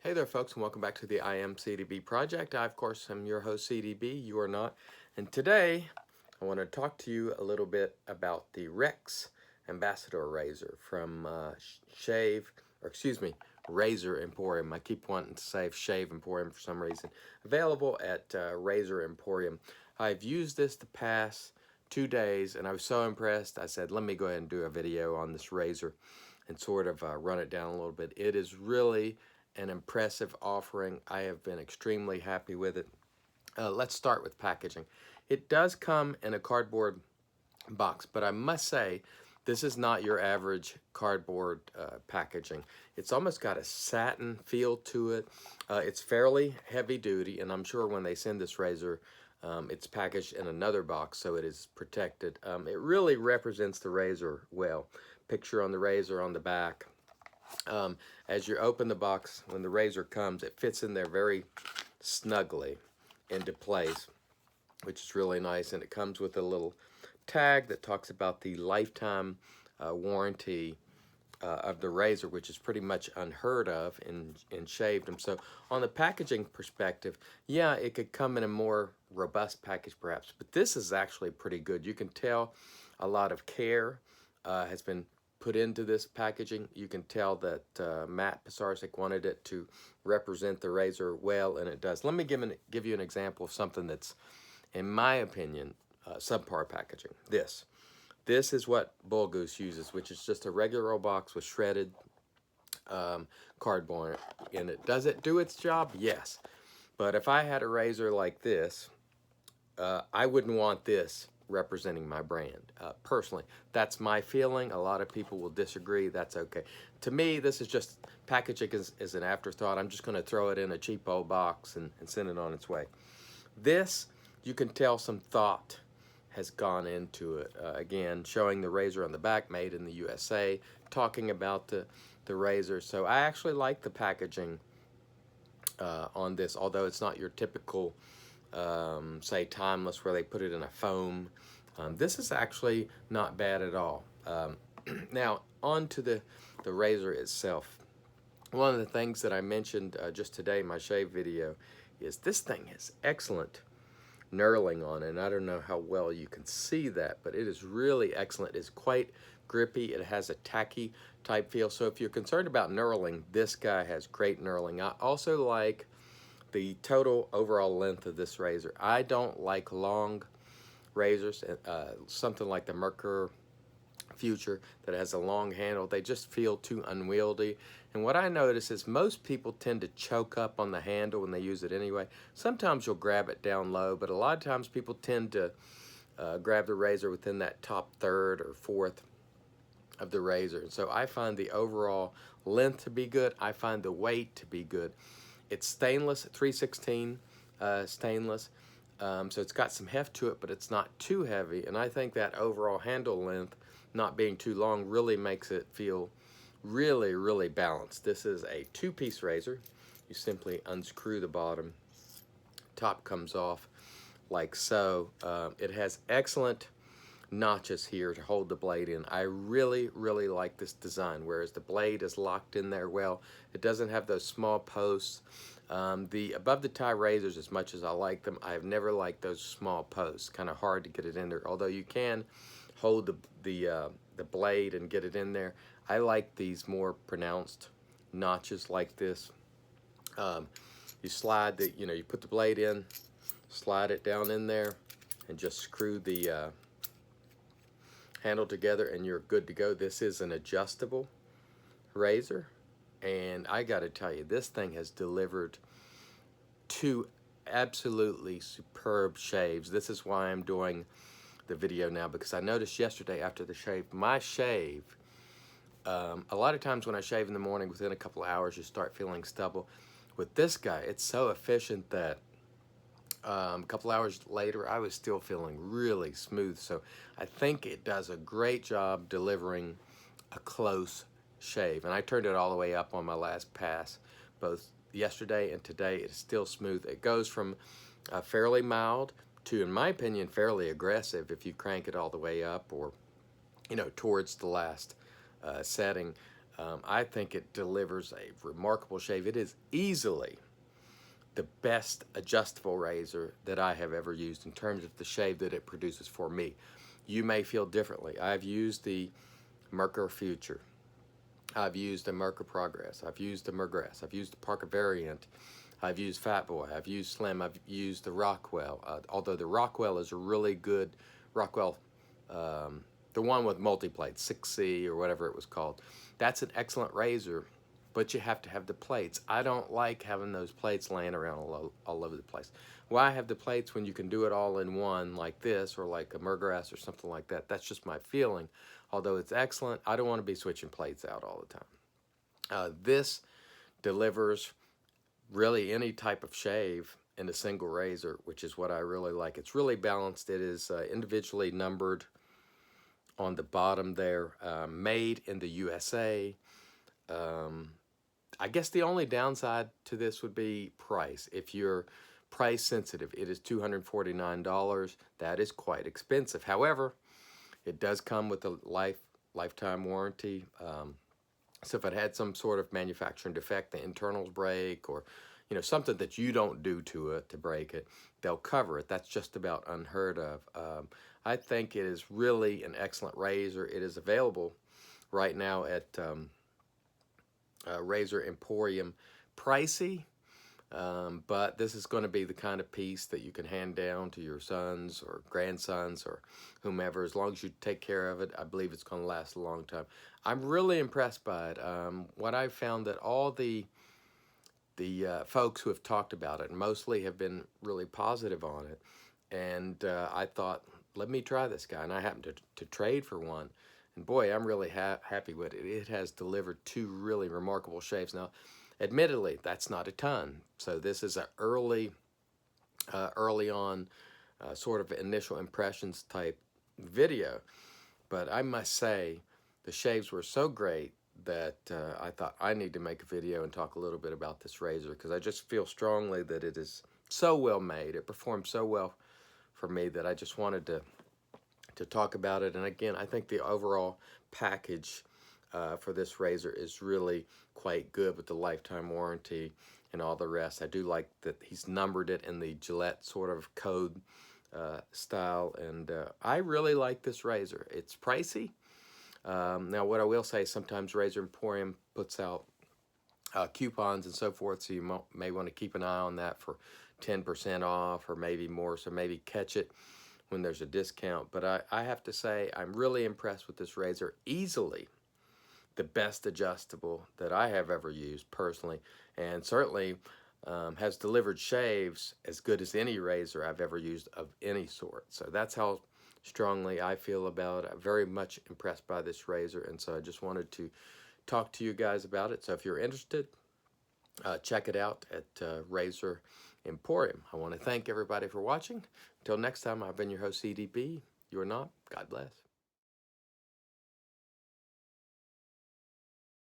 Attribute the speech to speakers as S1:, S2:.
S1: Hey there, folks, and welcome back to the I Am CDB project. I, of course, am your host, CDB. You are not. And today, I want to talk to you a little bit about the Rex Ambassador Razor from Shave, or excuse me, Razor Emporium. I keep wanting to say Shave Emporium for some reason. Available at Razor Emporium. I've used this the past 2 days, and I was so impressed. I said, let me go ahead and do a video on this razor and sort of run it down a little bit. It is really an impressive offering. I have been extremely happy with it. Let's start with packaging. It does come in a cardboard box, but I must say this is not your average cardboard packaging. It's almost got a satin feel to it. It's fairly heavy duty, and I'm sure when they send this razor, it's packaged in another box so it is protected. It really represents the razor well. Picture on the razor on the back. As you open the box, when the razor comes, it fits in there very snugly into place, which is really nice. And it comes with a little tag that talks about the lifetime warranty of the razor, which is pretty much unheard of in shaved. So on the packaging perspective, yeah, it could come in a more robust package perhaps, but this is actually pretty good. You can tell a lot of care has been put into this packaging. You can tell that Matt Pisarcik wanted it to represent the razor well, and it does. Let me give you an example of something that's, in my opinion, subpar packaging. This is what Bull Goose uses, which is just a regular old box with shredded cardboard in it. Does it do its job? Yes. But if I had a razor like this, I wouldn't want this representing my brand. Personally, that's my feeling. A lot of people will disagree. That's okay. To me, this is just packaging is an afterthought. I'm just going to throw it in a cheap old box and send it on its way. This, you can tell some thought has gone into it. Again, showing the razor on the back, made in the USA, talking about the razor. So I actually like the packaging on this, although it's not your typical say Timeless where they put it in a foam. This is actually not bad at all. Now on to the razor itself. One of the things that I mentioned just today in my shave video is this thing has excellent knurling on it, and I don't know how well you can see that, but it is really excellent. It's quite grippy. It has a tacky type feel, so if you're concerned about knurling, this guy has great knurling. I also like the total overall length of this razor. I don't like long razors, something like the Merkur Future that has a long handle. They just feel too unwieldy. And what I notice is most people tend to choke up on the handle when they use it anyway. Sometimes you'll grab it down low, but a lot of times people tend to grab the razor within that top third or fourth of the razor. And so I find the overall length to be good. I find the weight to be good. It's stainless, 316 stainless. So it's got some heft to it, but it's not too heavy. And I think that overall handle length, not being too long, really makes it feel really, really balanced. This is a two-piece razor. You simply unscrew the bottom. Top comes off like so. It has excellent notches here to hold the blade in. I really, really like this design, whereas the blade is locked in there well. It doesn't have those small posts. The above the tie razors, as much as I like them, I've never liked those small posts. Kind of hard to get it in there, although you can hold the blade and get it in there. I like these more pronounced notches like this. You slide the, you put the blade in, slide it down in there, and just screw the handle together and you're good to go. This is an adjustable razor, and I got to tell you, this thing has delivered two absolutely superb shaves. This is why I'm doing the video now, because I noticed yesterday after the shave, my shave, a lot of times when I shave in the morning, within a couple of hours you start feeling stubble. With this guy, it's so efficient that a couple hours later, I was still feeling really smooth. So I think it does a great job delivering a close shave. And I turned it all the way up on my last pass, both yesterday and today. It's still smooth. It goes from fairly mild to, in my opinion, fairly aggressive if you crank it all the way up or, towards the last setting. I think it delivers a remarkable shave. It is easily the best adjustable razor that I have ever used in terms of the shave that it produces for me. You may feel differently. I've used the Merkur Future. I've used the Merkur Progress. I've used the Mergress. I've used the Parker Variant. I've used Fat Boy. I've used Slim. I've used the Rockwell. Although the Rockwell is a really good Rockwell, the one with multi-plate, 6C or whatever it was called. That's an excellent razor, but you have to have the plates. I don't like having those plates laying around all over the place. Why have the plates when you can do it all in one like this or like a Mergrass or something like that? That's just my feeling. Although it's excellent, I don't want to be switching plates out all the time. This delivers really any type of shave in a single razor, which is what I really like. It's really balanced. It is individually numbered on the bottom there, made in the USA. I guess the only downside to this would be price. If you're price sensitive, it is $249. That is quite expensive. However, it does come with a lifetime warranty. So if it had some sort of manufacturing defect, the internals break, or something that you don't do to it to break it, they'll cover it. That's just about unheard of. I think it is really an excellent razor. It is available right now at Razor Emporium. Pricey, but this is going to be the kind of piece that you can hand down to your sons or grandsons or whomever. As long as you take care of it, I believe it's going to last a long time. I'm really impressed by it. What I've found that all the folks who have talked about it mostly have been really positive on it. And I thought, let me try this guy. And I happened to trade for one. And boy, I'm really happy with it. It has delivered 2 really remarkable shaves. Now, admittedly, that's not a ton. So this is an early on sort of initial impressions type video. But I must say, the shaves were so great that I thought I need to make a video and talk a little bit about this razor, because I just feel strongly that it is so well made. It performed so well for me that I just wanted to talk about it. And again, I think the overall package for this razor is really quite good with the lifetime warranty and all the rest. I do like that he's numbered it in the Gillette sort of code style, and I really like this razor. It's pricey. Now, what I will say is sometimes Razor Emporium puts out coupons and so forth, so you may want to keep an eye on that for 10% off or maybe more, so maybe catch it when there's a discount. But I have to say, I'm really impressed with this razor. Easily the best adjustable that I have ever used personally, and certainly has delivered shaves as good as any razor I've ever used of any sort. So that's how strongly I feel about it. I'm very much impressed by this razor, and so I just wanted to talk to you guys about it. So if you're interested, check it out at Razor Emporium. I want to thank everybody for watching. Until next time, I've been your host, CDP. You're not. God bless.